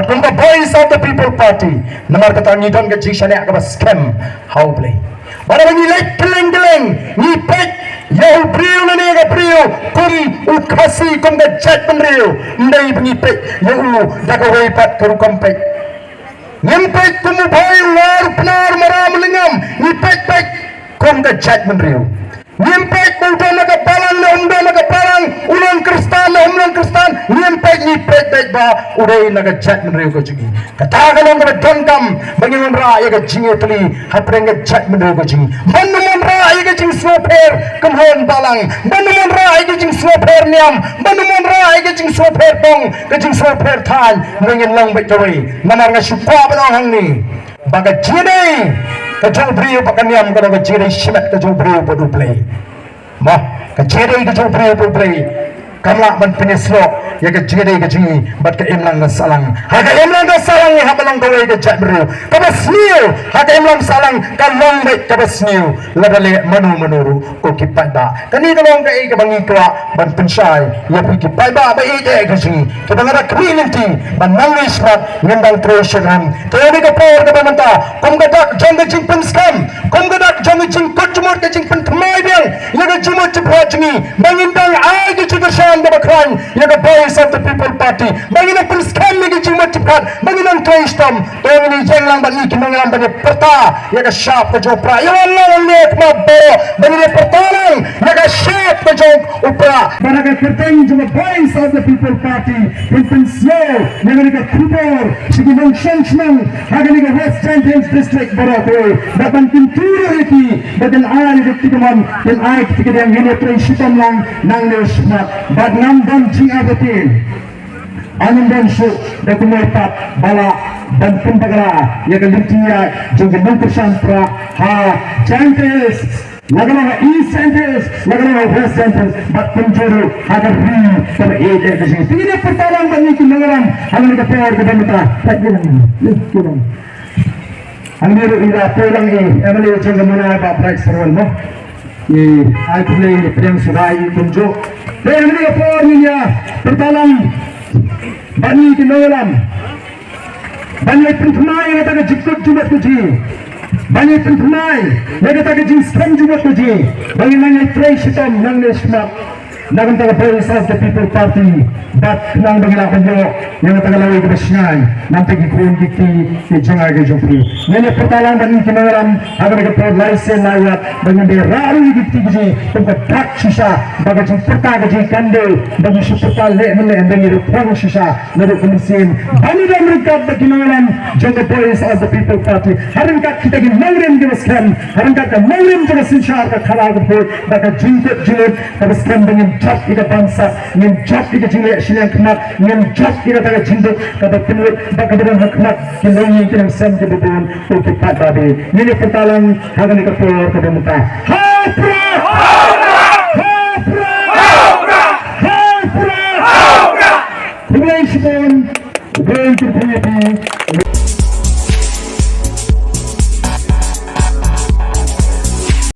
But kung the voice of the people party, namar kata ni don gaji shane agaba scam how play. Bara ni like keleng ni pek yau brio na ni ga brio kum ukasi kum ga chat brio ndai ni pek yau daga wei pat kuru kompek. Nyempek kumu boy lar penar maram lengam ni pek kum ga chat brio. Nyempek udah naga palang naga palang ulang kristan nyempek ni pek ba udah naga chat menriu ko jingi katakan orang ga dongkam bangin ra ya ga jingi tli hapreng ga chat menriu ko jingi banumon ra ya ga jing soper kumhon palang banumon ra ya ga jing soper niam banumon ra ya ga jing soper bong ga jing soper than bangin lang bai tawai manar ga supwa balang hang ni baga jini kajau beriu pakai niam kalau kajau silat kajau beriu padu play, mah kajau kajau beriu padu play, kamla ban penyeslo ya kajau kajau bat ke imlang salang, haga imlang salang ya habalang kawai kajau beriu, kabas niu haga imlang salang kalong baik kabas niu, ladale manu ko kipai ba, kani kalong kai kabangi kua ban pensai ya pi kipai ba ba ide kajau, kabangara community ban nangis mat ngendang treasurean, tadi kapor kabamanta, kom gadak jang jing pen scam, kom gadak jang jing kocmor ke jing pen thamai biang, yaga jumot chapajmi, bangin dang ai ke chudashan babakran, yaga voice of the people party, bangin pen scam ke jumot chapat, bangin ang treastom, tawini jeng lang bani kinang bani perta, yaga sharp ke jopra, yaga lang lek mabbo, bangin perta lang, yaga sharp ke jop upra, baraga kerteng juma voice of the people party, pen slow, yaga nika kupor, sigi mang shenchmang, haga nika West Champions District Barakoy, dapat pintura itu, badan ayah itu teman, dan ayah ketika yang ini prinsipam lang nang nesmat, bad nam dan jinga betin, anam dan su, dapat merpat bala dan pembagara, ya kelintia, juga mengkesantra, ha, Champions. Lagana East Centers, lagana West Centers, but penjuru agar ri pada ide di sini. Tidak pertarungan bagi kinagaran, hanya kita pergi ke bawah. Tak jalan. Angger ira pulang emily jangan mana apa price serwan mo I play prem surai kunjo emily pornya pertalang bani kinolam bani penthmai kata ke jikut jumat kuji bani penthmai kata ke jing scam jumat kuji bani mana tray sitam nang nesmak nagan taga voice of the people party bat nang bagila kanyo yang taga laway kabasyan nang pagikuon kiti ni jangay ka jopri ngayon pertalang bani kinaram agar nagapod laisen layat bani de rari kiti kiti kung katak sisa baga jing perta ka jing kandel bani siya perta le mele bani rupang sisa nado kumisin bani de merikad na kinaram jang the voice of the people party haringkat kita gin mangrim gibaskan haringkat ka mangrim gibasinsya ka kalagapod baga jingkot jingkot kabaskan bani jat ika bangsa ngin jat ika jingle silang kenak ngin jat ika taga jinduk kata penut baka bedang haknak kinai kinang sem ke bubun uki pat babi ngini pertalang hagan ika por kada muka hapra kulai sipon going to PAP